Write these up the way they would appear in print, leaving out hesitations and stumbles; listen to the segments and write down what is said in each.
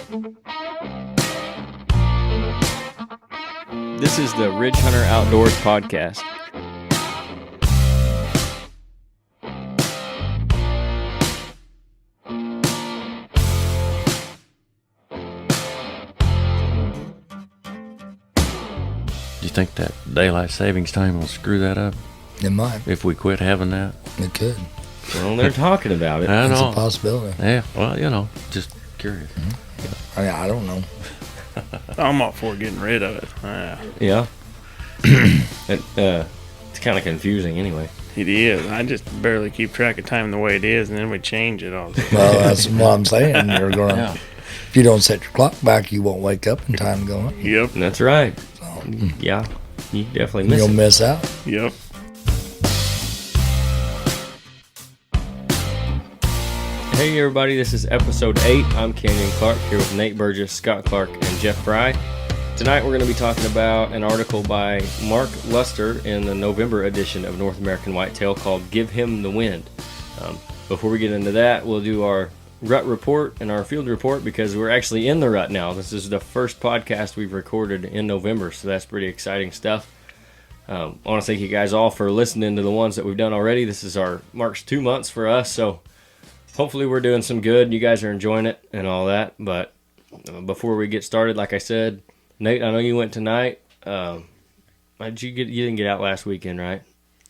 This is the Ridge Hunter Outdoors podcast. Do you think that daylight savings time will screw that up It might. if we quit having that? It could. Well, they're talking about it. I It's know. a possibility. Yeah, well, just curious. I don't know. I'm all for getting rid of it. Yeah. It's kind of confusing anyway. It is. I just barely keep track of time the way it is, and then we change it all. Well, that's what I'm saying. You're going to, Yeah. if you don't set your clock back, you won't wake up in time going. Yep. That's right. So, Yeah. You definitely miss you'll it. miss out. Yep. Hey everybody, this is episode 8. I'm Kenyon Clark here with Nate Burgess, Scott Clark, and Jeff Fry. Tonight we're going to be talking about an article by Mark Luster in the November edition of North American Whitetail called Give Him the Wind. Before we get into that, we'll do our rut report and our field report because we're actually in the rut now. This is the first podcast we've recorded in November, so that's pretty exciting stuff. I want to thank you guys all for listening to the ones that we've done already. This is our marks 2 months for us, so hopefully we're doing some good. You guys are enjoying it and all that. But before we get started, like I said, Nate, I know you went tonight. Did you get? You didn't get out last weekend, right?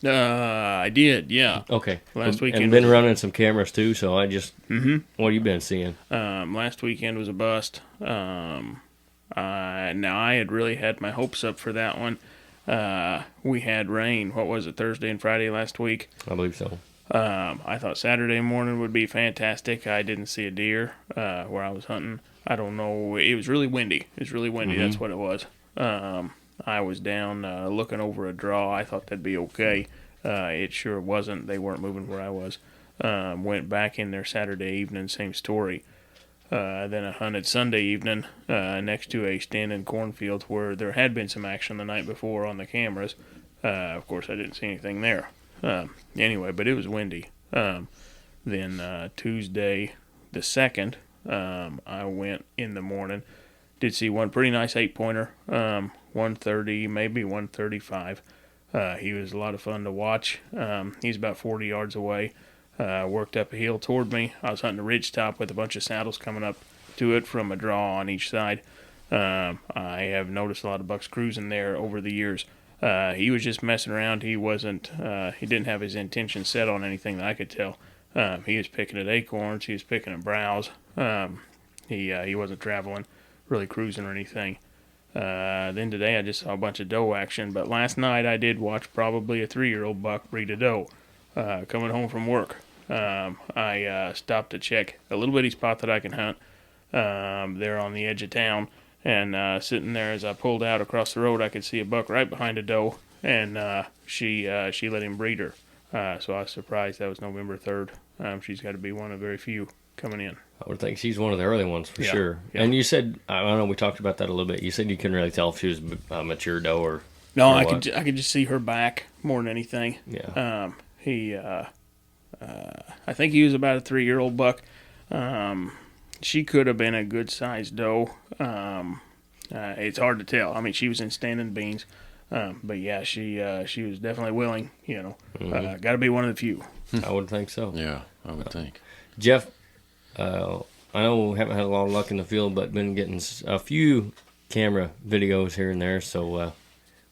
I did, yeah. Okay. Last weekend And been was- running some cameras too. So I just. What have you been seeing? Last weekend was a bust. Now I had really had my hopes up for that one. We had rain. What was it, Thursday and Friday last week? I believe so. I thought Saturday morning would be fantastic. I didn't see a deer where I was hunting. I don't know. It was really windy. That's what it was. I was down looking over a draw. I thought that'd be okay. It sure wasn't. They weren't moving where I was. Went back in there Saturday evening, same story. Then I hunted Sunday evening next to a standing cornfield where there had been some action the night before on the cameras. Of course, I didn't see anything there. Anyway, but it was windy. Then Tuesday the 2nd, I went in the morning. Did see one pretty nice 8-pointer, 130, maybe 135. He was a lot of fun to watch. He's about 40 yards away. Worked up a hill toward me. I was hunting a ridge top with a bunch of saddles coming up to it from a draw on each side. I have noticed a lot of bucks cruising there over the years. He was just messing around. He wasn't. He didn't have his intention set on anything that I could tell. He was picking at acorns. He was picking at browse. He wasn't traveling, really cruising or anything. Then today I just saw a bunch of doe action. But last night I did watch probably a 3-year-old buck breed a doe coming home from work. I stopped to check a little bitty spot that I can hunt there on the edge of town. And sitting there as I pulled out across the road, I could see a buck right behind a doe, and she let him breed her. So I was surprised that was November 3rd. She's got to be one of very few coming in. I would think she's one of the early ones for Yeah, sure. yeah. And you said, I don't know, we talked about that a little bit. You said you couldn't really tell if she was a mature doe or. No, or I what. could just see her back more than anything. Yeah. I think he was about a 3-year-old buck. She could have been a good sized doe. It's hard to tell. I mean, she was in standing beans, but yeah, she was definitely willing. Got to be one of the few. I would think so. Yeah, I would think. Jeff, I know we haven't had a lot of luck in the field, but been getting a few camera videos here and there. So, what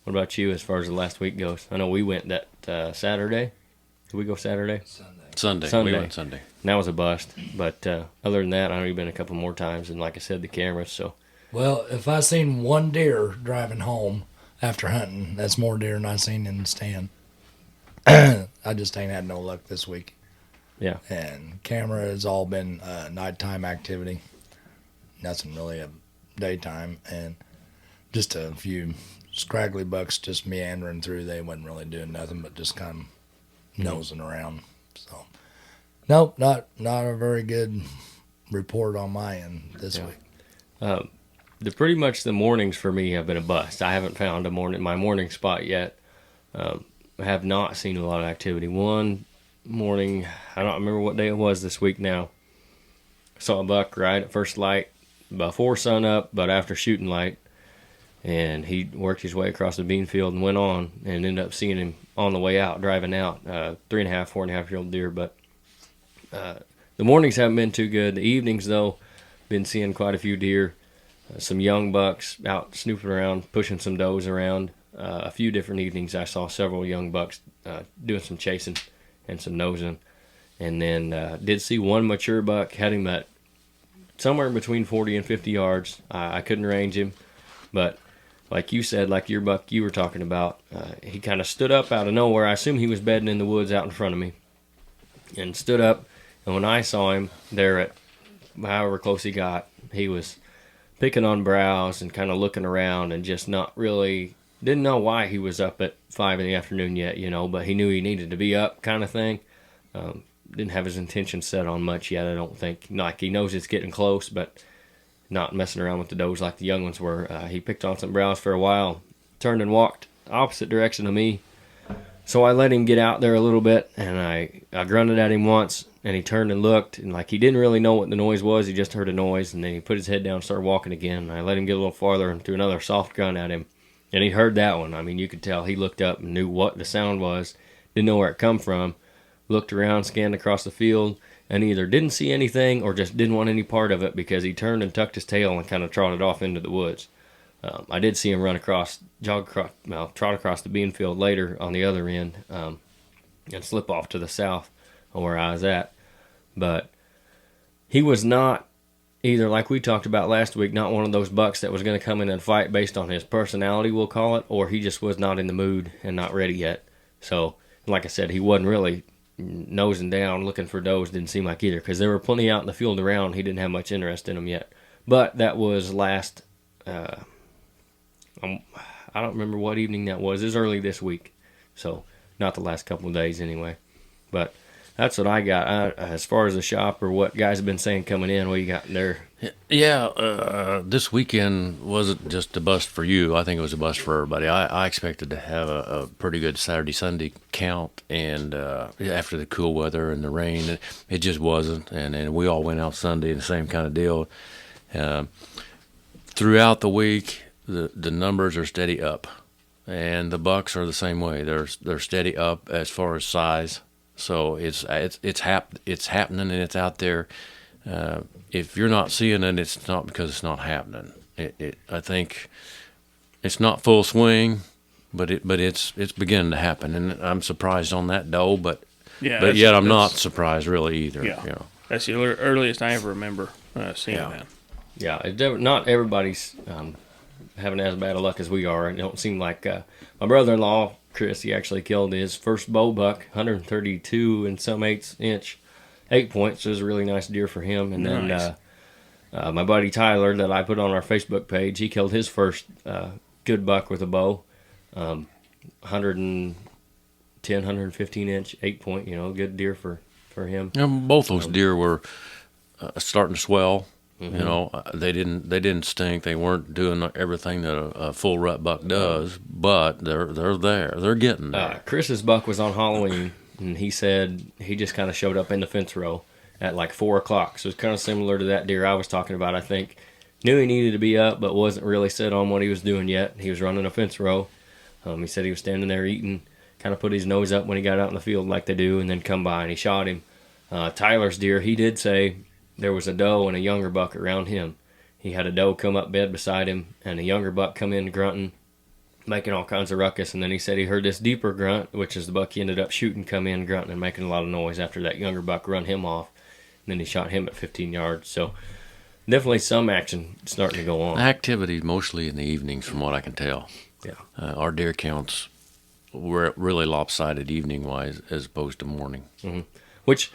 about you as far as the last week goes? I know we went that Saturday. Did we go Saturday? Sunday. Sunday. We went Sunday. And that was a bust. But other than that, I know you've been a couple more times, and like I said, the cameras. So, Well, if I seen one deer driving home after hunting, that's more deer than I seen in the stand. I just ain't had no luck this week. yeah. And camera has all been nighttime activity. Nothing really a daytime. And just a few scraggly bucks just meandering through. They wasn't really doing nothing but just kind of nosing around. So, nope, not a very good report on my end this week. Pretty much the mornings for me have been a bust. I haven't found my morning spot yet. I have not seen a lot of activity. One morning, I don't remember what day it was this week now. Saw a buck right at first light before sun up, but after shooting light. And he worked his way across the bean field and went on, and ended up seeing him on the way out, driving out. 3.5, 4.5-year-old deer. But the mornings haven't been too good. The evenings, though, been seeing quite a few deer. Some young bucks out snooping around, pushing some does around. A few different evenings, I saw several young bucks doing some chasing and some nosing. And then did see one mature buck, had him at somewhere between 40 and 50 yards. I couldn't range him, but like you said, like your buck you were talking about, he kind of stood up out of nowhere. I assume he was bedding in the woods out in front of me, and stood up. And when I saw him there at however close he got, he was picking on browse and kind of looking around and just not really, didn't know why he was up at 5 in the afternoon yet, but he knew he needed to be up kind of thing. Didn't have his intention set on much yet, I don't think. Like, he knows it's getting close, but not messing around with the does like the young ones were. He picked on some browse for a while, turned and walked opposite direction of me. So I let him get out there a little bit, and I grunted at him once, and he turned and looked, and like he didn't really know what the noise was. He just heard a noise, and then he put his head down and started walking again. And I let him get a little farther and threw another soft grunt at him, and he heard that one. I mean, you could tell he looked up and knew what the sound was, didn't know where it come from, looked around, scanned across the field, and either didn't see anything or just didn't want any part of it, because he turned and tucked his tail and kind of trotted off into the woods. I did see him trot across the bean field later on the other end, and slip off to the south of where I was at. But he was not either, like we talked about last week, not one of those bucks that was going to come in and fight based on his personality, we'll call it, or he just was not in the mood and not ready yet. So, like I said, he wasn't really nosing down looking for does, didn't seem like either, because there were plenty out in the field around. He didn't have much interest in them yet. But that was last, I don't remember what evening that was. It was early this week, so not the last couple of days anyway. But that's what I got. As far as the shop or what guys have been saying coming in, what you got there? Yeah, this weekend wasn't just a bust for you. I think it was a bust for everybody. I expected to have a pretty good Saturday, Sunday count, and after the cool weather and the rain, it just wasn't. And we all went out Sunday, and the same kind of deal. Throughout the week, the numbers are steady up, and the bucks are the same way. They're steady up as far as size. So it's happening, and it's out there. If you're not seeing it, it's not because it's not happening. I think it's not full swing, but it's beginning to happen, and I'm surprised on that doe, but yet I'm not surprised really either. Yeah, that's the earliest I ever remember seeing that. Yeah, not everybody's having as bad of luck as we are. It don't seem like my brother-in-law Chris, he actually killed his first bow buck, 132 and some 1/8-inch 8-point, so it was a really nice deer for him. And nice. Then my buddy Tyler that I put on our Facebook page, he killed his first good buck with a bow, 110, 115-inch 8-point, good deer for him. Both those deer were starting to swell. Mm-hmm. They didn't stink. They weren't doing everything that a full rut buck does, but they're there. They're getting there. Chris's buck was on Halloween, and he said he just kind of showed up in the fence row at like 4 o'clock. So it's kind of similar to that deer I was talking about, I think. Knew he needed to be up, but wasn't really set on what he was doing yet. He was running a fence row. He said he was standing there eating, kind of put his nose up when he got out in the field like they do, and then come by and he shot him. Tyler's deer, he did say there was a doe and a younger buck around him. He had a doe come up bed beside him, and a younger buck come in grunting, making all kinds of ruckus. And then he said he heard this deeper grunt, which is the buck he ended up shooting, come in grunting and making a lot of noise after that younger buck run him off. And then he shot him at 15 yards. So definitely some action starting to go on. Activity mostly in the evenings, from what I can tell. Yeah. Our deer counts were really lopsided evening-wise as opposed to morning. Mm-hmm. Which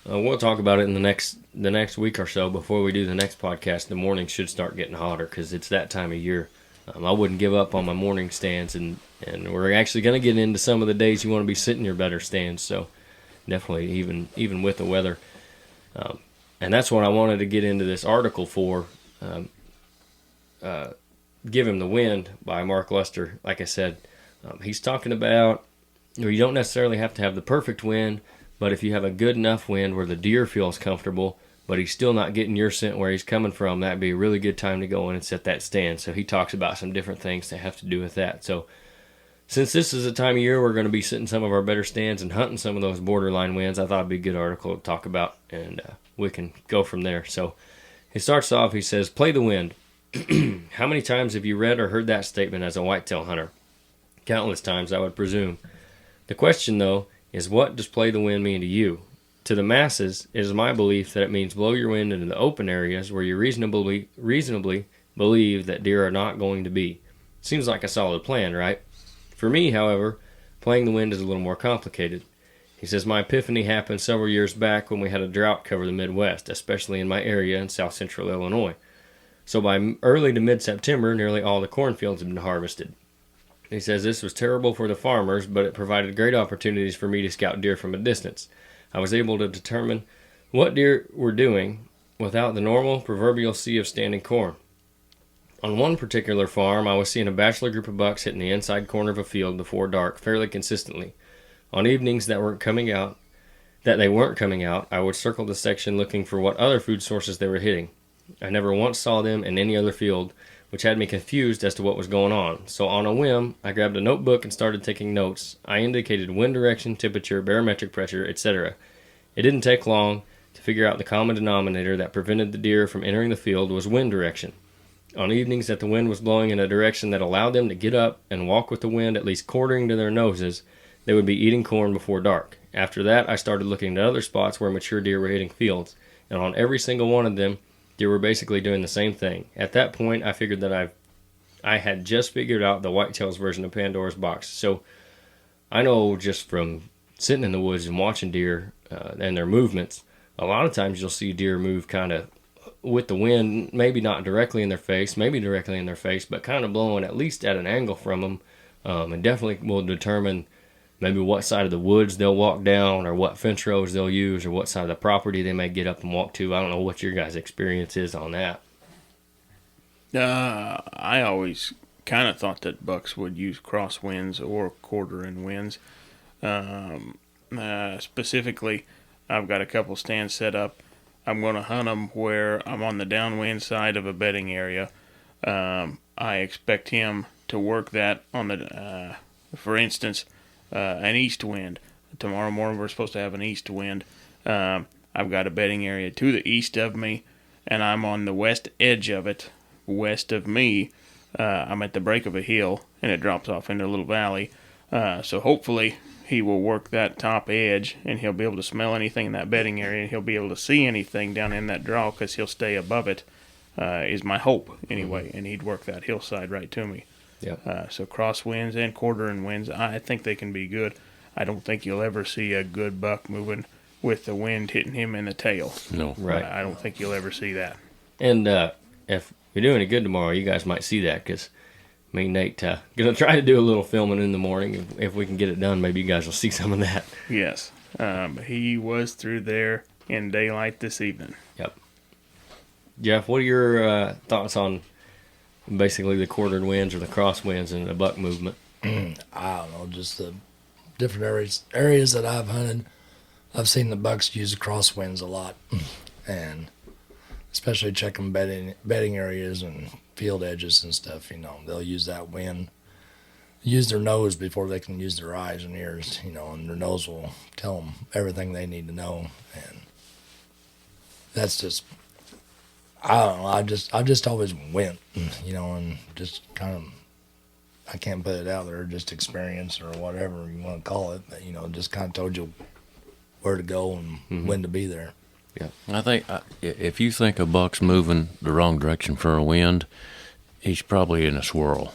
we'll talk about it in the next week or so before we do the next podcast. The mornings should start getting hotter because it's that time of year. I wouldn't give up on my morning stands, and we're actually going to get into some of the days you want to be sitting your better stands. So definitely even with the weather. And that's what I wanted to get into this article for. Give Him the Wind by Mark Lester. Like I said, he's talking about you don't necessarily have to have the perfect wind, but if you have a good enough wind where the deer feels comfortable, but he's still not getting your scent where he's coming from, that'd be a really good time to go in and set that stand. So he talks about some different things that have to do with that. So since this is the time of year we're going to be setting some of our better stands and hunting some of those borderline winds, I thought it'd be a good article to talk about, and we can go from there. So he starts off, he says, play the wind. How many times have you read or heard that statement as a whitetail hunter? Countless times, I would presume. The question, though, is what does play the wind mean to you? To the masses, it is my belief that it means blow your wind into the open areas where you reasonably believe that deer are not going to be. Seems like a solid plan, right? For me, however, playing the wind is a little more complicated. He says, my epiphany happened several years back when we had a drought cover the Midwest, especially in my area in south central Illinois. So by early to mid-September, nearly all the cornfields had been harvested. He says this was terrible for the farmers, but it provided great opportunities for me to scout deer from a distance. I was able to determine what deer were doing without the normal proverbial sea of standing corn. On one particular farm, I was seeing a bachelor group of bucks hitting the inside corner of a field before dark fairly consistently. On evenings that they weren't coming out, I would circle the section looking for what other food sources they were hitting. I never once saw them in any other field, which had me confused as to what was going on. So on a whim, I grabbed a notebook and started taking notes. I indicated wind direction, temperature, barometric pressure, etc. It didn't take long to figure out the common denominator that prevented the deer from entering the field was wind direction. On evenings that the wind was blowing in a direction that allowed them to get up and walk with the wind at least quartering to their noses, they would be eating corn before dark. After that, I started looking at other spots where mature deer were hitting fields, and on every single one of them, deer were basically doing the same thing. At that point, I figured that I had just figured out the whitetails version of Pandora's box. So I know just from sitting in the woods and watching deer and their movements, a lot of times you'll see deer move kind of with the wind, maybe not directly in their face, maybe directly in their face, but kind of blowing at least at an angle from them, and definitely will determine maybe what side of the woods they'll walk down, or what fence rows they'll use, or what side of the property they may get up and walk to. I don't know what your guys' experience is on that. I always kind of thought that bucks would use crosswinds or quartering winds. Specifically, I've got a couple stands set up. I'm going to hunt them where I'm on the downwind side of a bedding area. I expect him to work that on the, for instance, an east wind. Tomorrow morning we're supposed to have an east wind. I've got a bedding area to the east of me, and I'm on the west edge of it. West of me, I'm at the break of a hill, and it drops off into a little valley. So hopefully he will work that top edge, and he'll be able to smell anything in that bedding area, and he'll be able to see anything down in that draw because he'll stay above it, is my hope anyway, and he'd work that hillside right to me. Yeah. So crosswinds and quartering winds, I think they can be good. I don't think you'll ever see a good buck moving with the wind hitting him in the tail. No. Right. I don't think you'll ever see that. And if you're doing it good tomorrow, you guys might see that, because me and Nate going to try to do a little filming in the morning. If we can get it done, maybe you guys will see some of that. Yes. He was through there in daylight this evening. Yep. Jeff, what are your thoughts on basically the quartered winds or the crosswinds and the buck movement? I don't know, just the different areas that I've hunted. I've seen the bucks use the crosswinds a lot, and especially checking bedding areas and field edges and stuff. They'll use that wind, use their nose before they can use their eyes and ears. And their nose will tell them everything they need to know, and that's just, I don't know. I've just always went, and just kind of, I can't put it out there, just experience or whatever you want to call it, but just kind of told you where to go and when to be there. Yeah. I think if you think a buck's moving the wrong direction for a wind, he's probably in a swirl.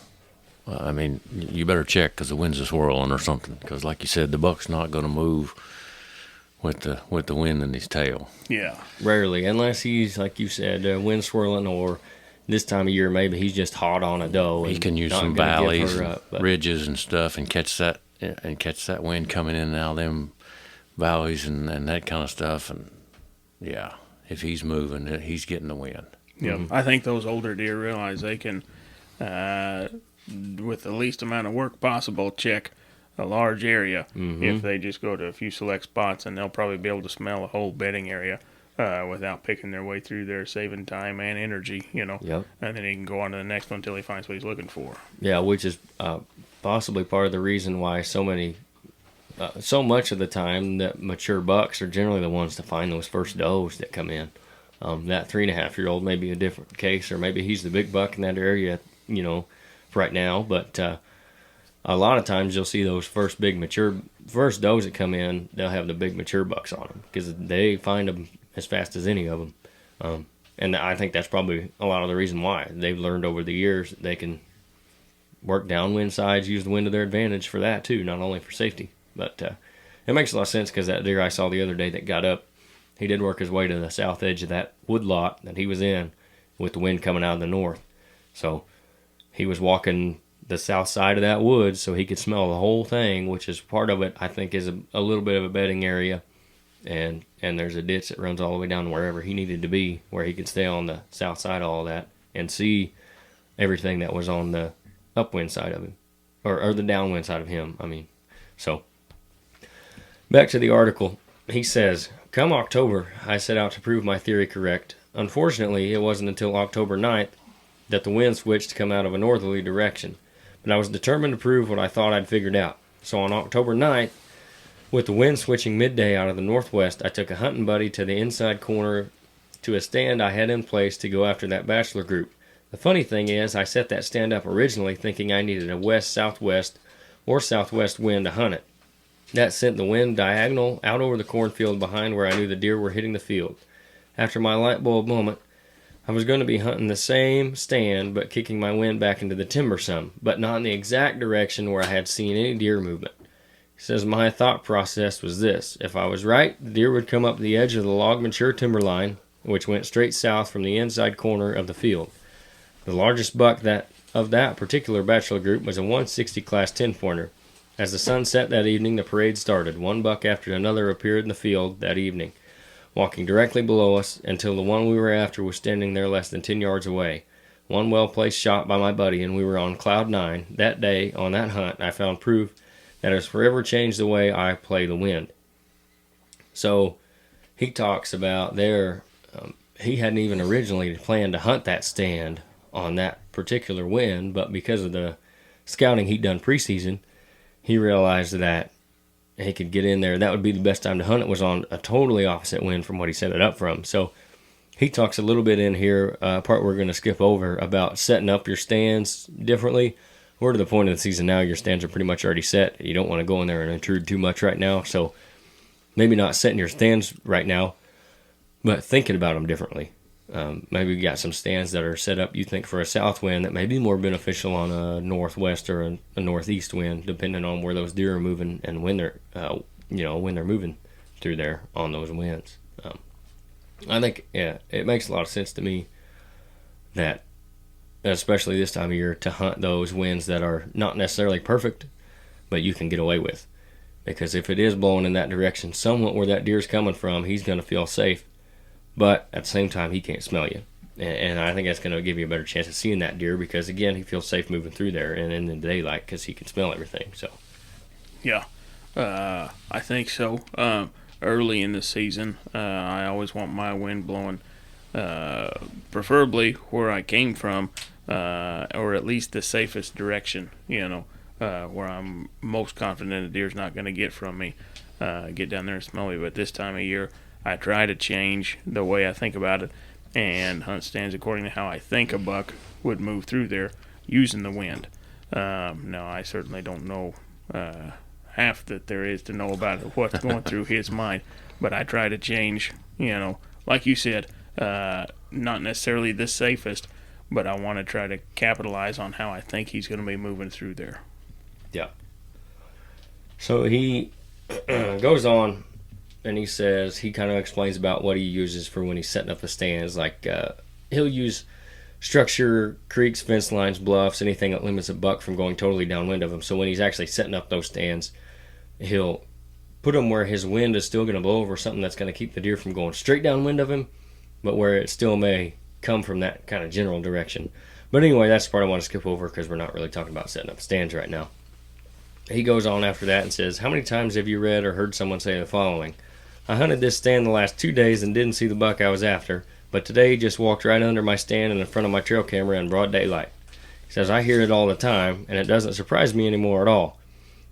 I mean, you better check because the wind's a swirling or something. Because, like you said, the buck's not going to move with the wind in his tail. Yeah. Rarely, unless he's, like you said, wind swirling, or this time of year maybe he's just hot on a doe. He can use some valleys and ridges and stuff and catch that wind coming in and out of them valleys and that kind of stuff. And yeah, if he's moving, he's getting the wind. Yeah, I think those older deer realize they can, with the least amount of work possible, check a large area if they just go to a few select spots, and they'll probably be able to smell a whole bedding area. without picking their way through there, saving time and energy, Yep. and then he can go on to the next one until he finds what he's looking for. Yeah, which is possibly part of the reason why so much of the time that mature bucks are generally the ones to find those first does that come in. That 3.5-year-old may be a different case, or maybe he's the big buck in that area, right now. But a lot of times you'll see those first does that come in, they'll have the big mature bucks on them because they find them as fast as any of them. And I think that's probably a lot of the reason why. They've learned over the years that they can work downwind sides, use the wind to their advantage for that too, not only for safety. But it makes a lot of sense because that deer I saw the other day that got up, he did work his way to the south edge of that wood lot that he was in with the wind coming out of the north. So he was walking the south side of that wood so he could smell the whole thing, which is part of it, I think, is a little bit of a bedding area. And there's a ditch that runs all the way down wherever he needed to be, where he could stay on the south side of all that and see everything that was on the upwind side of him, or the downwind side of him, So, back to the article. He says, come October, I set out to prove my theory correct. Unfortunately, it wasn't until October 9th that the wind switched to come out of a northerly direction. But I was determined to prove what I thought I'd figured out. So on October 9th, with the wind switching midday out of the northwest, I took a hunting buddy to the inside corner to a stand I had in place to go after that bachelor group. The funny thing is, I set that stand up originally thinking I needed a west-southwest or southwest wind to hunt it. That sent the wind diagonal out over the cornfield behind where I knew the deer were hitting the field. After my light bulb moment, I was going to be hunting the same stand but kicking my wind back into the timber some, but not in the exact direction where I had seen any deer movement. He says my thought process was this. If I was right, the deer would come up the edge of the log mature timber line, which went straight south from the inside corner of the field. The largest buck of that particular bachelor group was a 160 class 10-pointer. As the sun set that evening, the parade started. One buck after another appeared in the field that evening, walking directly below us until the one we were after was standing there less than 10 yards away. One well-placed shot by my buddy, and we were on cloud 9. That day, on that hunt, I found proof that has forever changed the way I play the wind. So, he talks about he hadn't even originally planned to hunt that stand on that particular wind, but because of the scouting he'd done preseason, he realized that he could get in there. That would be the best time to hunt it, was on a totally opposite wind from what he set it up from. So he talks a little bit in here, part we're going to skip over, about setting up your stands differently. We're to the point of the season now, your stands are pretty much already set. You don't want to go in there and intrude too much right now. So maybe not setting your stands right now, but thinking about them differently. Maybe you got some stands that are set up, you think, for a south wind that may be more beneficial on a northwest or a northeast wind, depending on where those deer are moving and when they're moving through there on those winds. I think, it makes a lot of sense to me that, especially this time of year, to hunt those winds that are not necessarily perfect, but you can get away with. Because if it is blowing in that direction, somewhat where that deer's coming from, he's going to feel safe. But at the same time, he can't smell you. And I think that's going to give you a better chance of seeing that deer because, again, he feels safe moving through there and in the daylight because he can smell everything. So, yeah, I think so. Early in the season, I always want my wind blowing, preferably where I came from, or at least the safest direction, where I'm most confident a deer's not going to get from me, get down there and smell me. But this time of year, I try to change the way I think about it and hunt stands according to how I think a buck would move through there using the wind. Now, I certainly don't know half that there is to know about what's going through his mind, but I try to change, like you said, not necessarily the safest, but I want to try to capitalize on how I think he's going to be moving through there. Yeah. So he goes on and he says, he kind of explains about what he uses for when he's setting up the stands. Like, he'll use structure, creeks, fence lines, bluffs, anything that limits a buck from going totally downwind of him. So when he's actually setting up those stands, he'll put them where his wind is still going to blow over something that's going to keep the deer from going straight downwind of him, but where it still may come from that kind of general direction. But anyway, that's the part I want to skip over because we're not really talking about setting up stands right now. He goes on after that and says, how many times have you read or heard someone say the following? I hunted this stand the last 2 days and didn't see the buck I was after, but today he just walked right under my stand and in front of my trail camera in broad daylight. He says, I hear it all the time, and it doesn't surprise me anymore at all.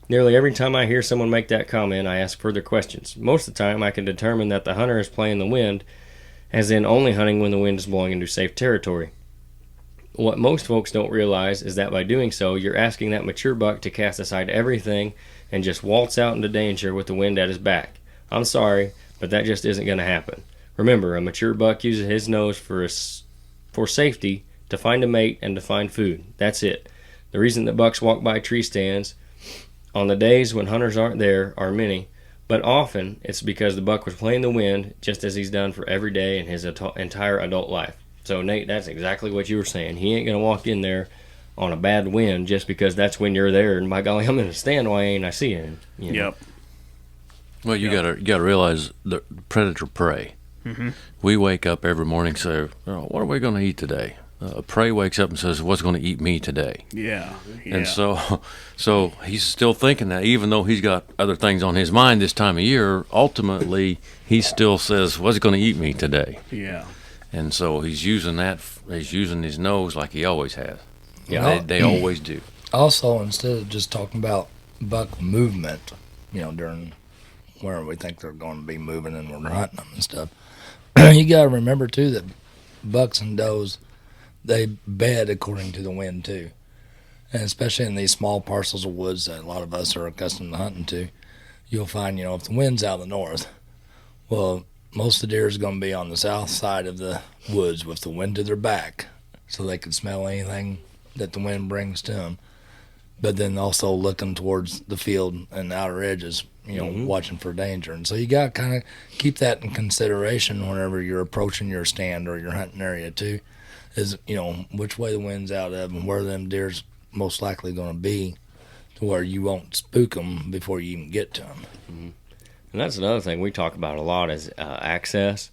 Nearly every time I hear someone make that comment, I ask further questions. Most of the time, I can determine that the hunter is playing the wind, as in only hunting when the wind is blowing into safe territory. What most folks don't realize is that by doing so, you're asking that mature buck to cast aside everything and just waltz out into danger with the wind at his back. I'm sorry, but that just isn't going to happen. Remember, a mature buck uses his nose for safety, to find a mate, and to find food. That's it. The reason that bucks walk by tree stands on the days when hunters aren't there are many, but often it's because the buck was playing the wind just as he's done for every day in his entire adult life. So, Nate, that's exactly what you were saying. He ain't going to walk in there on a bad wind just because that's when you're there, and by golly, I'm in a stand, why ain't I seeing him? You know? Yep. Well, you gotta realize the predator prey. Mm-hmm. We wake up every morning and say, oh, what are we going to eat today? Prey wakes up and says, what's going to eat me today? Yeah. And so he's still thinking that, even though he's got other things on his mind this time of year, ultimately he still says, what's going to eat me today? Yeah. And so he's using his nose like he always has. Yeah. Well, They always do. Also, instead of just talking about buck movement, during where we think they're going to be moving and we're hunting them and stuff, you got to remember too that bucks and does, they bed according to the wind too, and especially in these small parcels of woods that a lot of us are accustomed to hunting to, you'll find if the wind's out of the north, well, most of the deer is going to be on the south side of the woods with the wind to their back, so they can smell anything that the wind brings to them. But then also looking towards the field and the outer edges, watching for danger. And so you got to kind of keep that in consideration whenever you're approaching your stand or your hunting area too, is, which way the wind's out of and where them deer's most likely going to be, to where you won't spook them before you even get to them. Mm-hmm. And that's another thing we talk about a lot is access.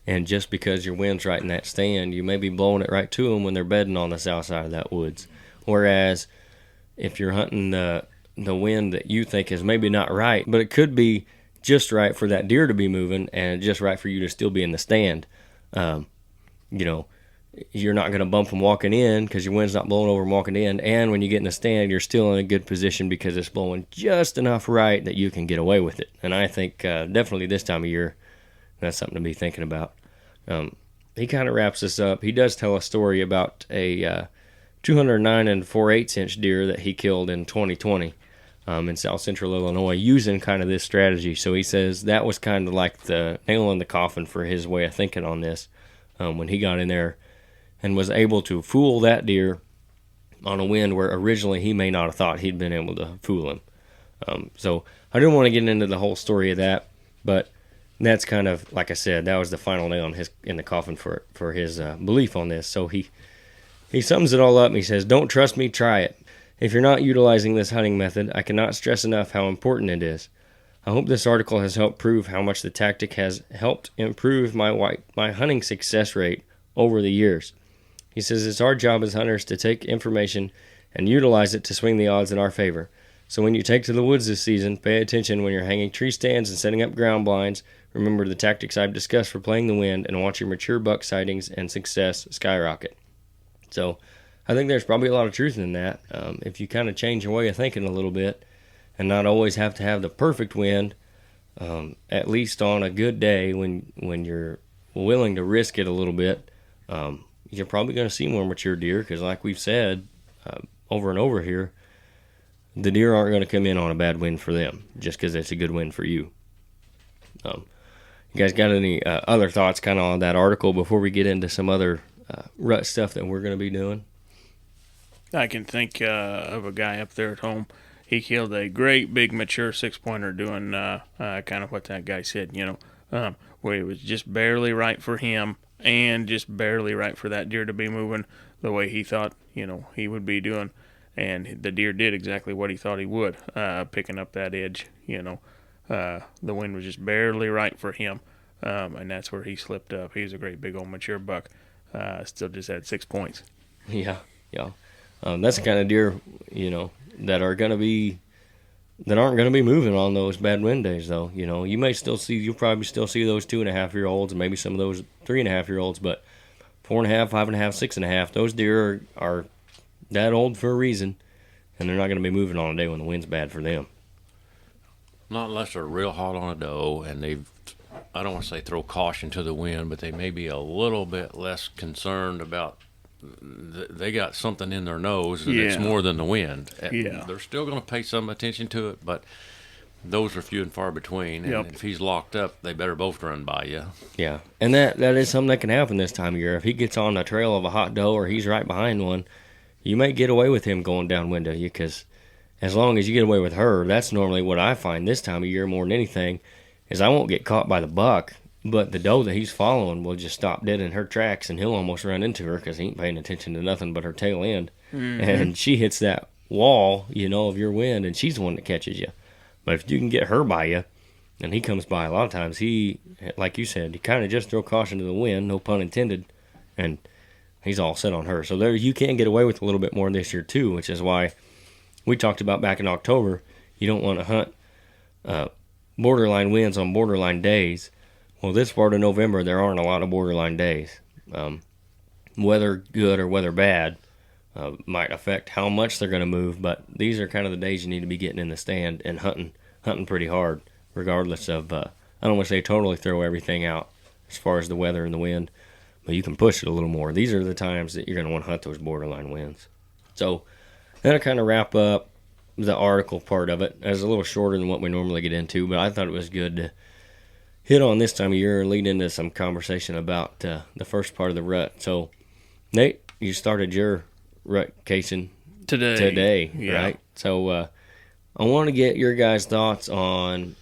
And just because your wind's right in that stand, you may be blowing it right to them when they're bedding on the south side of that woods. Whereas if you're hunting the wind that you think is maybe not right, but it could be just right for that deer to be moving and just right for you to still be in the stand, you're not going to bump them walking in because your wind's not blowing over them walking in. And when you get in the stand, you're still in a good position because it's blowing just enough right that you can get away with it. And I think definitely this time of year, that's something to be thinking about. He kind of wraps this up. He does tell a story about a 209 and 4/8 inch deer that he killed in 2020 in south central Illinois using kind of this strategy. So he says that was kind of like the nail in the coffin for his way of thinking on this when he got in there and was able to fool that deer on a wind where originally he may not have thought he'd been able to fool him. So I didn't want to get into the whole story of that, but that's kind of, like I said, that was the final nail in the coffin for his belief on this. So he sums it all up and he says, don't trust me, try it. If you're not utilizing this hunting method, I cannot stress enough how important it is. I hope this article has helped prove how much the tactic has helped improve my hunting success rate over the years. He says it's our job as hunters to take information and utilize it to swing the odds in our favor. So when you take to the woods this season, pay attention when you're hanging tree stands and setting up ground blinds. Remember the tactics I've discussed for playing the wind and watch your mature buck sightings and success skyrocket. So I think there's probably a lot of truth in that. If you kind of change your way of thinking a little bit and not always have to have the perfect wind, at least on a good day when you're willing to risk it a little bit, you're probably going to see more mature deer because like we've said over and over here, the deer aren't going to come in on a bad wind for them just because it's a good wind for you. You guys got any other thoughts kind of on that article before we get into some other rut stuff that we're going to be doing? I can think of a guy up there at home. He killed a great big mature 6-pointer doing kind of what that guy said, where it was just barely right for him and just barely right for that deer to be moving the way he thought, he would be doing. And the deer did exactly what he thought he would, picking up that edge, The wind was just barely right for him, and that's where he slipped up. He was a great big old mature buck. Still just had 6 points. Yeah. That's the kind of deer, that are going to be that aren't going to be moving on those bad wind days, though. You know, you'll probably still see those 2.5-year-olds and maybe some of those 3.5-year-olds, but 4.5, 5.5, 6.5, those deer are that old for a reason, and they're not going to be moving on a day when the wind's bad for them. Not unless they're real hot on a doe and I don't want to say throw caution to the wind, but they may be a little bit less concerned about they got something in their nose and it's more than the wind. Yeah. They're still going to pay some attention to it, but those are few and far between. And if he's locked up, they better both run by you. Yeah, and that is something that can happen this time of year. If he gets on the trail of a hot doe or he's right behind one, you may get away with him going downwind of you, because as long as you get away with her, that's normally what I find this time of year more than anything, is I won't get caught by the buck, but the doe that he's following will just stop dead in her tracks, and he'll almost run into her because he ain't paying attention to nothing but her tail end. Mm-hmm. And she hits that wall, of your wind, and she's the one that catches you. But if you can get her by you, and he comes by, a lot of times he, like you said, he kind of just throw caution to the wind, no pun intended, and he's all set on her. So there, you can get away with a little bit more this year too, which is why we talked about back in October, you don't want to hunt borderline winds on borderline days. Well, this part of November, there aren't a lot of borderline days. Weather good or weather bad might affect how much they're going to move, but these are kind of the days you need to be getting in the stand and hunting pretty hard, regardless of, I don't want to say totally throw everything out as far as the weather and the wind, but you can push it a little more. These are the times that you're going to want to hunt those borderline winds. So that'll kind of wrap up the article part of it. It's a little shorter than what we normally get into, but I thought it was good to hit on this time of year and lead into some conversation about the first part of the rut. Nate, you started your rut casing today, right? So I want to get your guys' thoughts on,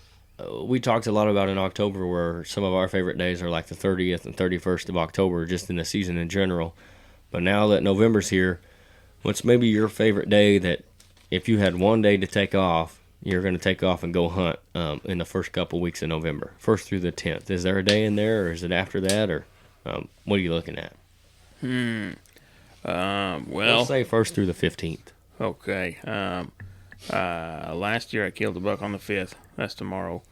we talked a lot about in October where some of our favorite days are like the 30th and 31st of October, just in the season in general. But now that November's here, what's maybe your favorite day that if you had one day to take off, you're going to take off and go hunt in the first couple weeks of November, 1st through the 10th? Is there a day in there, or is it after that, or what are you looking at? Well, let's say 1st through the 15th. Okay. Last year I killed a buck on the 5th. That's tomorrow.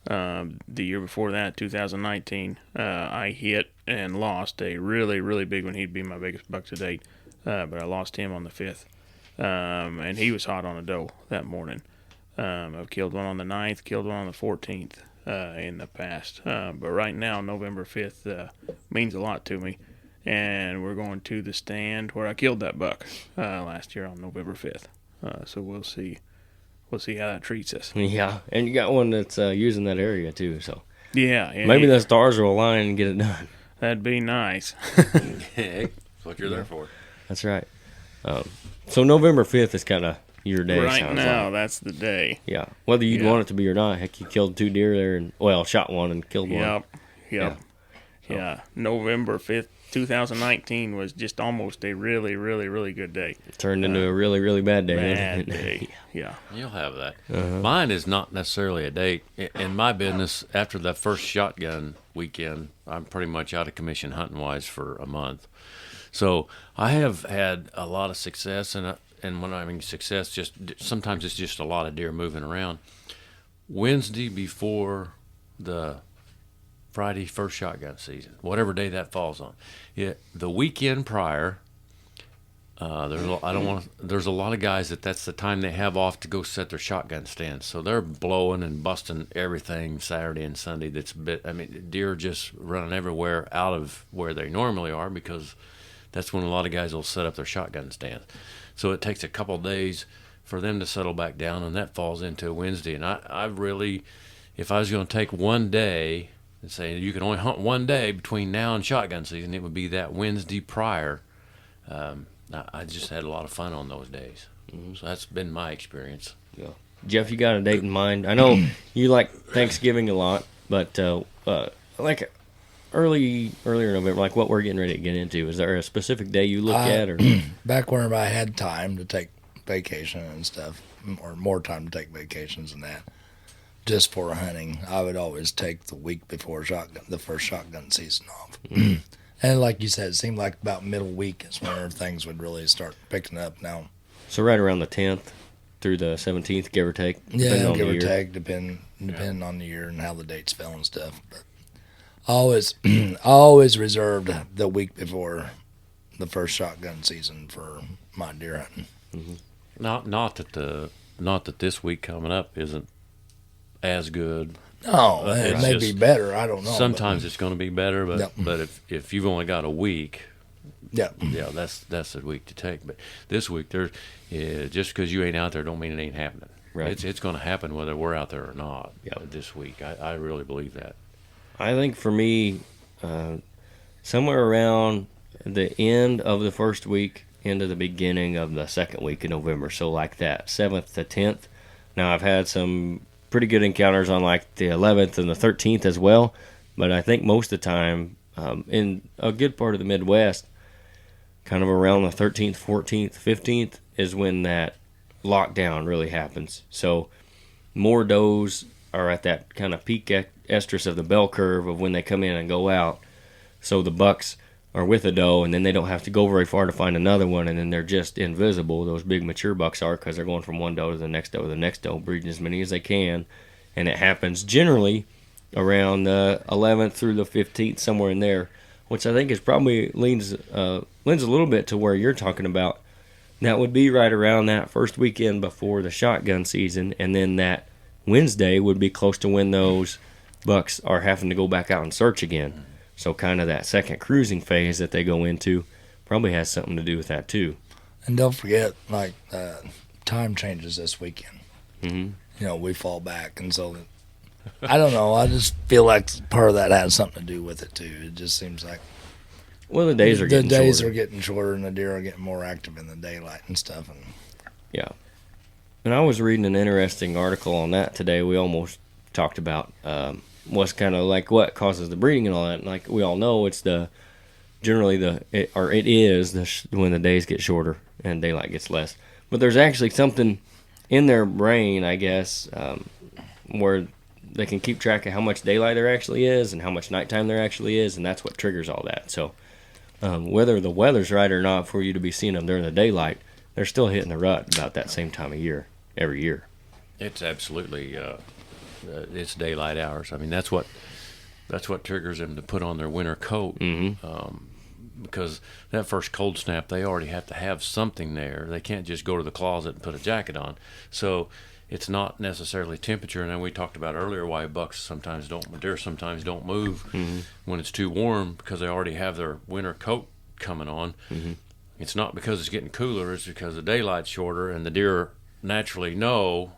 The year before that, 2019, I hit and lost a really, really big one. He'd be my biggest buck to date, but I lost him on the 5th. And he was hot on a doe that morning. I've killed one on the 9th, killed one on the 14th in the past. But right now, November 5th means a lot to me. And we're going to the stand where I killed that buck last year on November 5th. So we'll see. We'll see how that treats us. Yeah, and you got one that's using that area too. So yeah, maybe the stars will align and get it done. That'd be nice. Hey, that's what you're there for. That's right. So November 5th is kind of your day. Right now, that's the day. Yeah, whether you'd want it to be or not. Heck, you killed 2 deer there, and shot one and killed one. Yep. Yeah. November 5th, 2019 was just almost a really, really, really good day. It turned into a really, really bad day. Bad day. Yeah. You'll have that. Mine is not necessarily a date. In my business, after that first shotgun weekend, I'm pretty much out of commission hunting-wise for a month. So I have had a lot of success, and when I mean success, just sometimes it's just a lot of deer moving around. Wednesday before the Friday first shotgun season, whatever day that falls on. Yeah, the weekend prior, there's a lot of guys that's the time they have off to go set their shotgun stands. So they're blowing and busting everything Saturday and Sunday. Deer just running everywhere out of where they normally are, because that's when a lot of guys will set up their shotgun stands. So it takes a couple of days for them to settle back down, and that falls into Wednesday. And I really, if I was going to take one day and say you can only hunt one day between now and shotgun season, it would be that Wednesday prior. I just had a lot of fun on those days. So that's been my experience. Yeah. Jeff, you got a date in mind? I know you like Thanksgiving a lot, but like earlier November, like what we're getting ready to get into, is there a specific day you look at? Or back whenever I had time to take vacation and stuff, or more time to take vacations than that, just for hunting, I would always take the week before the first shotgun season off. And like you said, it seemed like about middle week is where things would really start picking up now. So right around the 10th? through the 17th, give or take. depending Yeah, on give the or year. take, depending on the year and how the dates fell and stuff. But I always, I always reserved the week before the first shotgun season for my deer hunting. Not that this week coming up isn't as good. Oh, it it's may just- be better. I don't know. Sometimes it's going to be better, but Yep. but if you've only got a week, yeah, yeah, that's a week to take. But this week, just because you ain't out there, don't mean it ain't happening. Right. It's going to happen whether we're out there or not. Yep. This week, I really believe that. I think for me, somewhere around the end of the first week into the beginning of the second week in November. So like that 7th to 10th. Now I've had some pretty good encounters on like the 11th and the 13th as well. But I think most of the time in a good part of the Midwest, kind of around the 13th, 14th, 15th is when that lockdown really happens. So more does are at that kind of peak estrus of the bell curve of when they come in and go out. So the bucks are with a doe, and then they don't have to go very far to find another one, and then they're just invisible. Those big mature bucks are, because they're going from one doe to the next doe to the next doe, breeding as many as they can. And it happens generally around the 11th through the 15th, somewhere in there, which I think is probably lends a little bit to where you're talking about. That would be right around that first weekend before the shotgun season, and then that Wednesday would be close to when those bucks are having to go back out and search again. So kind of that second cruising phase that they go into probably has something to do with that too. and don't forget, like time changes this weekend. Mm-hmm. You know, we fall back, and so I don't know. I just feel like part of that has something to do with it too. It just seems like Well, the days are getting shorter. are getting shorter, and the deer are getting more active in the daylight and stuff. And Yeah. And I was reading an interesting article on that today. We almost talked about what's kind of like what causes the breeding and all that. And like we all know, it's when the days get shorter and daylight gets less. But there's actually something in their brain, I guess, where they can keep track of how much daylight there actually is and how much nighttime there actually is, and that's what triggers all that. So whether the weather's right or not for you to be seeing them during the daylight, they're still hitting the rut about that same time of year, every year. It's absolutely it's daylight hours. I mean, that's what triggers them to put on their winter coat. Mm-hmm. Because that first cold snap, they already have to have something there. They can't just go to the closet and put a jacket on. So it's not necessarily temperature. And then we talked about earlier why deer sometimes don't move when it's too warm, because they already have their winter coat coming on. Mm-hmm. It's not because it's getting cooler. It's because the daylight's shorter, and the deer naturally know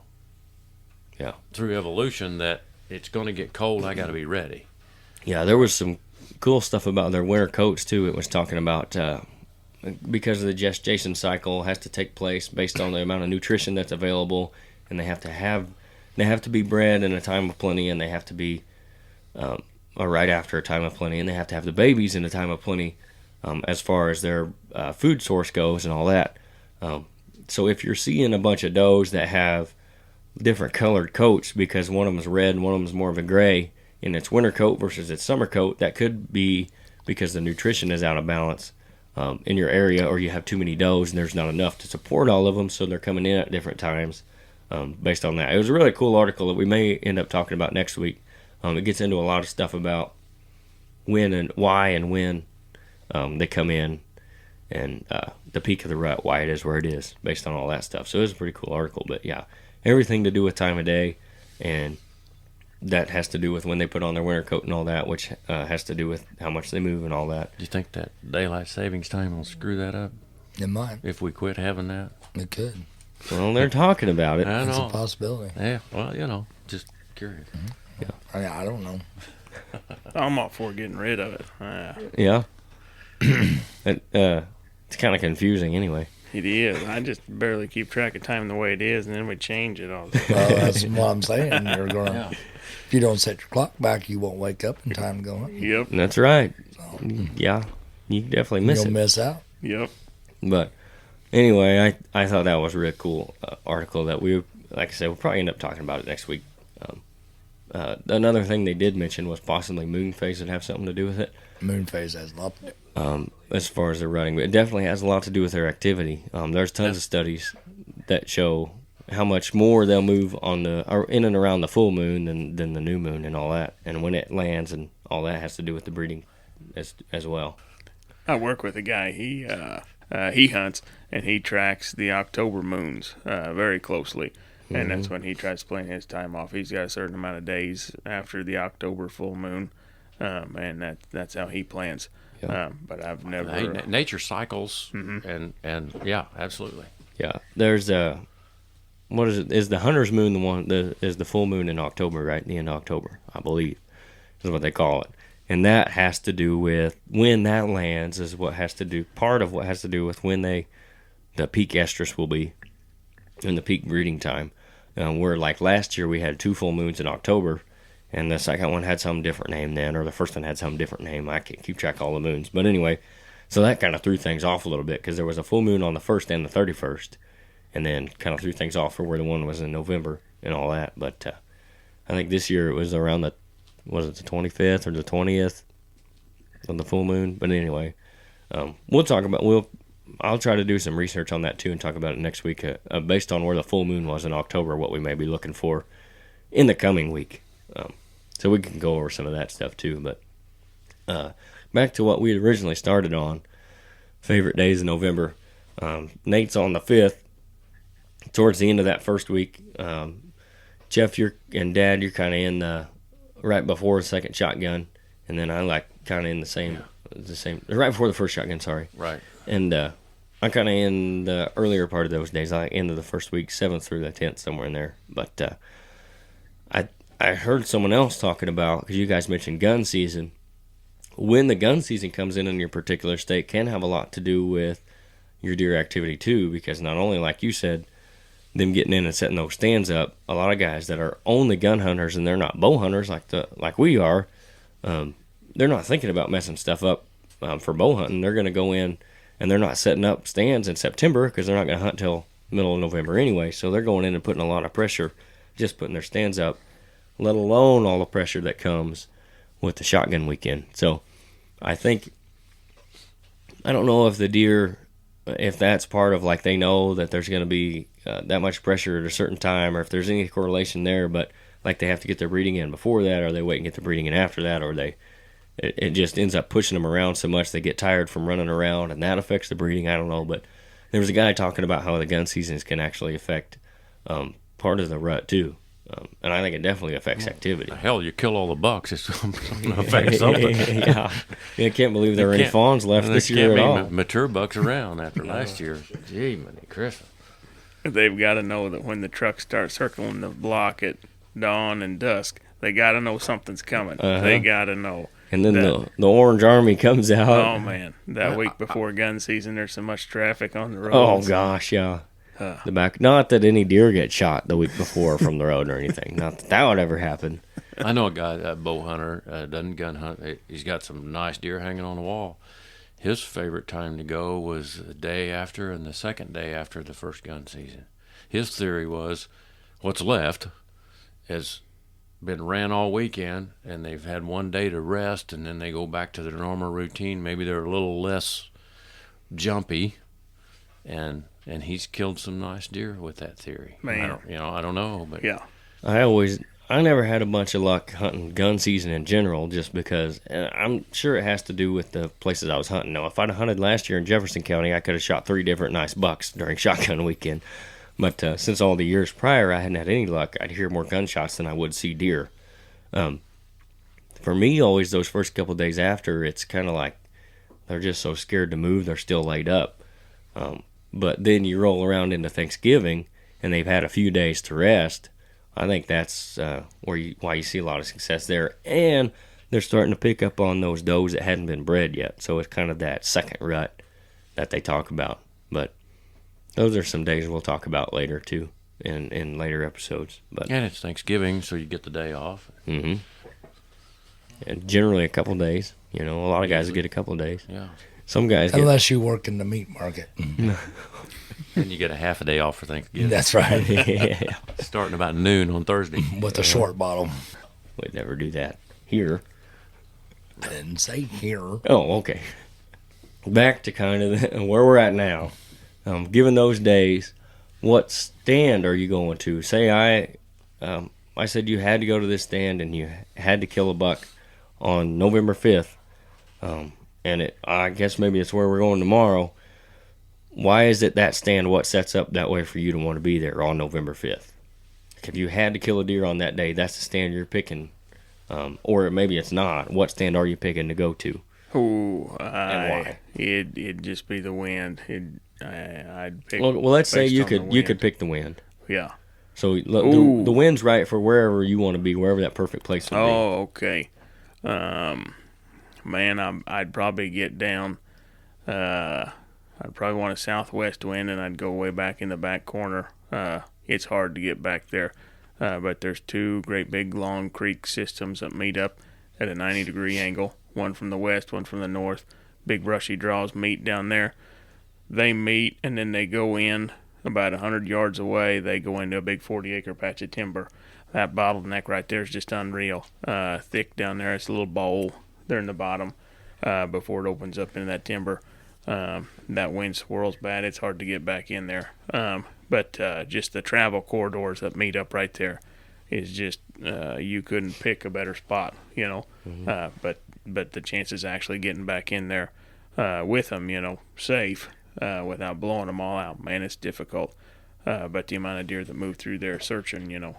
through evolution that it's going to get cold. I got to be ready. Yeah, there was some cool stuff about their winter coats too. It was talking about because of the gestation cycle has to take place based on the amount of nutrition that's available, and they have to be bred in a time of plenty, and they have to be or right after a time of plenty, and they have to have the babies in a time of plenty as far as their food source goes and all that. So if you're seeing a bunch of does that have different colored coats because one of them is red and one of them is more of a gray in its winter coat versus its summer coat, that could be because the nutrition is out of balance in your area, or you have too many does and there's not enough to support all of them, so they're coming in at different times based on that. It was a really cool article that we may end up talking about next week. It gets into a lot of stuff about when and why and when they come in, and the peak of the rut, why it is where it is, based on all that stuff. So it was a pretty cool article, but yeah, everything to do with time of day, and that has to do with when they put on their winter coat and all that, which has to do with how much they move and all that. Do you think that daylight savings time will screw that up it might, if we quit having that? it could. Well, they're talking about it. I It's a know. possibility. Yeah, well, just curious. I don't know. I'm all for getting rid of it. Yeah. It's kind of confusing anyway. It is. I just barely keep track of time the way it is, and then we change it all. Well, that's what I'm saying. You're gonna, if you don't set your clock back, you won't wake up in time to go hunt. Yep. That's right. Yeah, you definitely miss You'll it. miss out. Yep. But anyway, I thought that was a really cool article that we, like I said, we'll probably end up talking about it next week. Another thing they did mention was possibly moon phase would have something to do with it. Moon phase has a lot to do. As far as their running, but it definitely has a lot to do with their activity. There's tons of studies that show how much more they'll move on or in and around the full moon than the new moon and all that, and when it lands and all that has to do with the breeding as well. I work with a guy. He hunts and he tracks the October moons very closely, and that's when he tries to plan his time off. He's got a certain amount of days after the October full moon, and that's how he plans. Yeah. But I've never. Hey, nature cycles, and yeah, absolutely. Yeah, there's what is it? Is the hunter's moon the one? Is the full moon in October, right? The end of October, I believe, is what they call it. And that has to do with when that lands. Is what has to do. Part of what has to do with when the peak estrus will be, in the peak breeding time. Where like last year we had 2 full moons in October, and the second one had some different name then, or the first one had some different name. I can't keep track of all the moons, but anyway, so that kind of threw things off a little bit because there was a full moon on the 1st and the 31st. And then kind of threw things off for where the one was in November and all that. But I think this year it was around the 25th or the 20th of the full moon. But anyway, we'll talk about I'll try to do some research on that too and talk about it next week based on where the full moon was in October, what we may be looking for in the coming week. So we can go over some of that stuff too. But back to what we had originally started on, favorite days in November. Nate's on the 5th. Towards the end of that first week, Jeff, and Dad, you're kind of in the right before the second shotgun, and then I like kind of in the same right before the first shotgun. Sorry, Right. and I'm kind of in the earlier part of those days, like end of the first week, 7th through the 10th, somewhere in there. But I heard someone else talking about, because you guys mentioned gun season. When the gun season comes in your particular state, can have a lot to do with your deer activity too, because not only, like you said, them getting in and setting those stands up, a lot of guys that are only gun hunters and they're not bow hunters like we are, they're not thinking about messing stuff up for bow hunting. They're going to go in and they're not setting up stands in September because they're not going to hunt till middle of November anyway. So they're going in and putting a lot of pressure, just putting their stands up, let alone all the pressure that comes with the shotgun weekend. So I don't know if the deer, if that's part of, like, they know that there's going to be that much pressure at a certain time, or if there's any correlation there, but like they have to get their breeding in before that, or they wait and get the breeding in after that, or it just ends up pushing them around so much they get tired from running around, and that affects the breeding. I don't know, but there was a guy talking about how the gun seasons can actually affect part of the rut too, and I think it definitely affects activity. Hell, you kill all the bucks, it's going to affect something. Yeah, I can't believe there are any fawns left this year at all. Can't be mature bucks around after last year. Gee, Minnie Griffin. They've got to know that when the trucks start circling the block at dawn and dusk, they got to know something's coming. They got to know. And then the Orange Army comes out. Oh, man. That week before gun season, there's so much traffic on the road. Oh, gosh, yeah. The back. Not that any deer get shot the week before from the road or anything. Not that would ever happen. I know a guy, a bow hunter, doesn't gun hunt. He's got some nice deer hanging on the wall. His favorite time to go was the day after and the second day after the first gun season. His theory was what's left has been ran all weekend, and they've had one day to rest, and then they go back to their normal routine. Maybe they're a little less jumpy, and he's killed some nice deer with that theory. Man. I don't know, but Yeah. I never had a bunch of luck hunting gun season in general, just because I'm sure it has to do with the places I was hunting. Now, if I'd hunted last year in Jefferson County, I could have shot 3 different nice bucks during shotgun weekend. But since all the years prior, I hadn't had any luck. I'd hear more gunshots than I would see deer. For me, always those first couple of days after, it's kind of like they're just so scared to move, they're still laid up. But then you roll around into Thanksgiving, and they've had a few days to rest. I think that's why you see a lot of success there. And they're starting to pick up on those does that hadn't been bred yet. So it's kind of that second rut that they talk about. But those are some days we'll talk about later, too, in later episodes. But and it's Thanksgiving, so you get the day off. Mm-hmm. And generally a couple days. A lot of guys get a couple days. Yeah. Some guys get... Unless you work in the meat market. And you get a half a day off for Thanksgiving. That's right. Yeah. Starting about noon on Thursday. With a short bottle. We'd never do that here. I didn't say here. Oh, okay. Back to kind of where we're at now. Given those days, what stand are you going to? Say I said you had to go to this stand and you had to kill a buck on November 5th, and I guess maybe it's where we're going tomorrow. Why is it that stand what sets up that way for you to want to be there on November 5th? If you had to kill a deer on that day, that's the stand you're picking. Or maybe it's not. What stand are you picking to go to? Ooh, And why? It'd just be the wind. I'd pick. Well, let's say based you on the could wind. pick the wind. Yeah. So Ooh. the wind's right for wherever you want to be, wherever that perfect place would be. Oh, okay. Man, I'd probably get down. I'd probably want a southwest wind, and I'd go way back in the back corner. It's hard to get back there, but there's two great big long creek systems that meet up at a 90-degree angle. One from the west, one from the north. Big brushy draws meet down there. They meet, and then they go in about 100 yards away. They go into a big 40-acre patch of timber. That bottleneck right there is just unreal. Thick down there. It's a little bowl there in the bottom before it opens up into that timber. That wind swirls bad. It's hard to get back in there. But just the travel corridors that meet up right there is just you couldn't pick a better spot, you know. But the chances of actually getting back in there with them, you know, safe without blowing them all out, man, it's difficult. But the amount of deer that move through there searching, you know,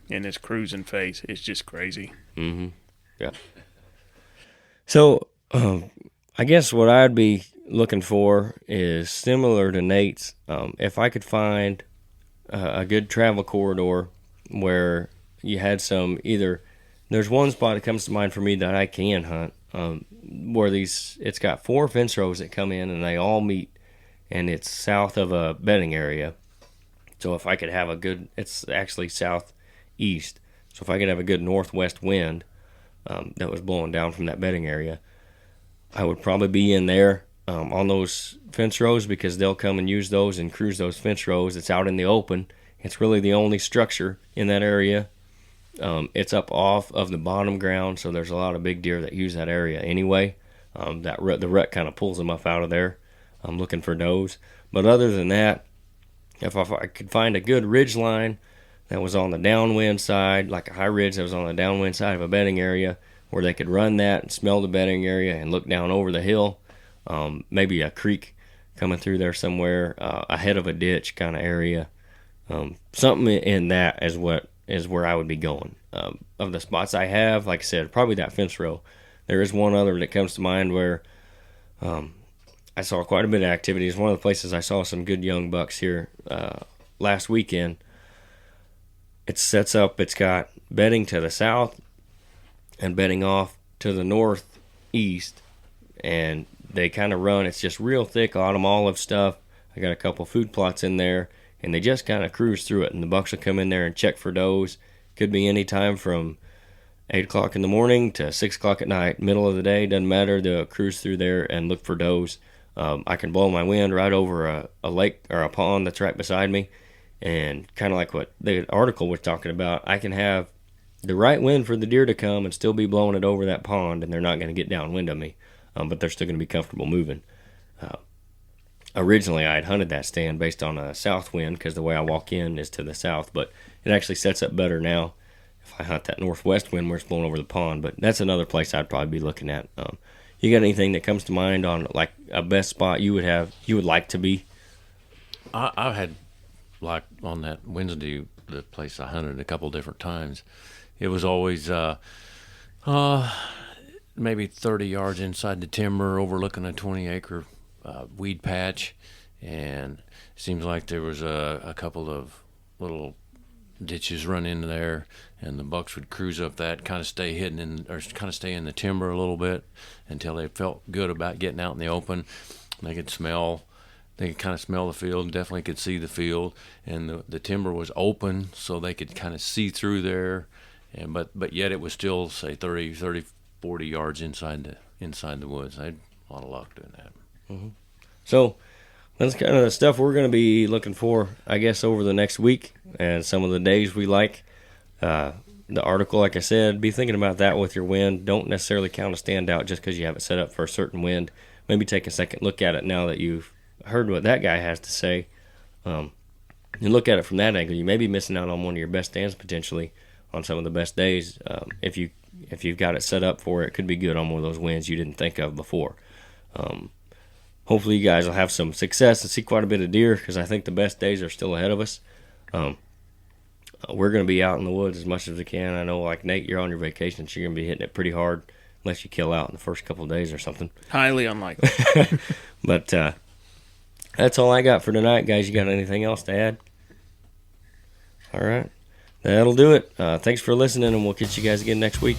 in this cruising phase is just crazy. Mm-hmm. Yeah. So, I guess what I'd be looking for is similar to Nate's. If I could find a good travel corridor where you had there's one spot that comes to mind for me that I can hunt, where it's got 4 fence rows that come in and they all meet, and it's south of a bedding area. So if I could have it's actually southeast. So if I could have a good northwest wind that was blowing down from that bedding area, I would probably be in there on those fence rows, because they'll come and use those and cruise those fence rows. It's out in the open. It's really the only structure in that area. It's up off of the bottom ground, so there's a lot of big deer that use that area anyway. The rut kind of pulls them up out of there. I'm looking for does. But other than that, if I could find a good ridge line that was on the downwind side, like a high ridge that was on the downwind side of a bedding area, where they could run that and smell the bedding area and look down over the hill, maybe a creek coming through there somewhere, ahead of a ditch kind of area. Something in that is where I would be going. Of the spots I have, like I said, probably that fence row. There is one other that comes to mind where I saw quite a bit of activity. It's one of the places I saw some good young bucks here last weekend. It sets up, it's got bedding to the south and bedding off to the northeast, and they kind of run. It's just real thick autumn olive stuff. I got a couple food plots in there, and they just kind of cruise through it, and the bucks will come in there and check for does. Could be any time from 8 o'clock in the morning to 6 o'clock at night, middle of the day, doesn't matter. They'll cruise through there and look for does. I can blow my wind right over a lake or a pond that's right beside me, and kind of like what the article was talking about, I can have the right wind for the deer to come and still be blowing it over that pond, and they're not going to get downwind of me, but they're still going to be comfortable moving. Originally, I had hunted that stand based on a south wind, because the way I walk in is to the south, but it actually sets up better now if I hunt that northwest wind where it's blowing over the pond. But that's another place I'd probably be looking at. You got anything that comes to mind on like a best spot you would like to be? I've had, like on that Wednesday, the place I hunted a couple different times. It was always maybe 30 yards inside the timber, overlooking a 20-acre weed patch, and it seems like there was a couple of little ditches run into there, and the bucks would cruise up that, kind of stay hidden or kind of stay in the timber a little bit until they felt good about getting out in the open. They could kind of smell the field, definitely could see the field, and the timber was open, so they could kind of see through there, and but yet it was still, say, 30, 40 yards inside the woods. I had a lot of luck doing that. Mm-hmm. So that's kind of the stuff we're going to be looking for, I guess, over the next week and some of the days we like. The article, like I said, be thinking about that with your wind. Don't necessarily count a stand out just because you have it set up for a certain wind. Maybe take a second look at it now that you've heard what that guy has to say. And look at it from that angle. You may be missing out on one of your best stands potentially on some of the best days. If you've got it set up for it, it could be good on one of those wins you didn't think of before. Hopefully you guys will have some success and see quite a bit of deer, because I think the best days are still ahead of us. We're going to be out in the woods as much as we can. I know, like Nate, you're on your vacation, so you're going to be hitting it pretty hard unless you kill out in the first couple of days or something. Highly unlikely. But that's all I got for tonight, guys. You got anything else to add? All right. That'll do it. Thanks for listening, and we'll catch you guys again next week.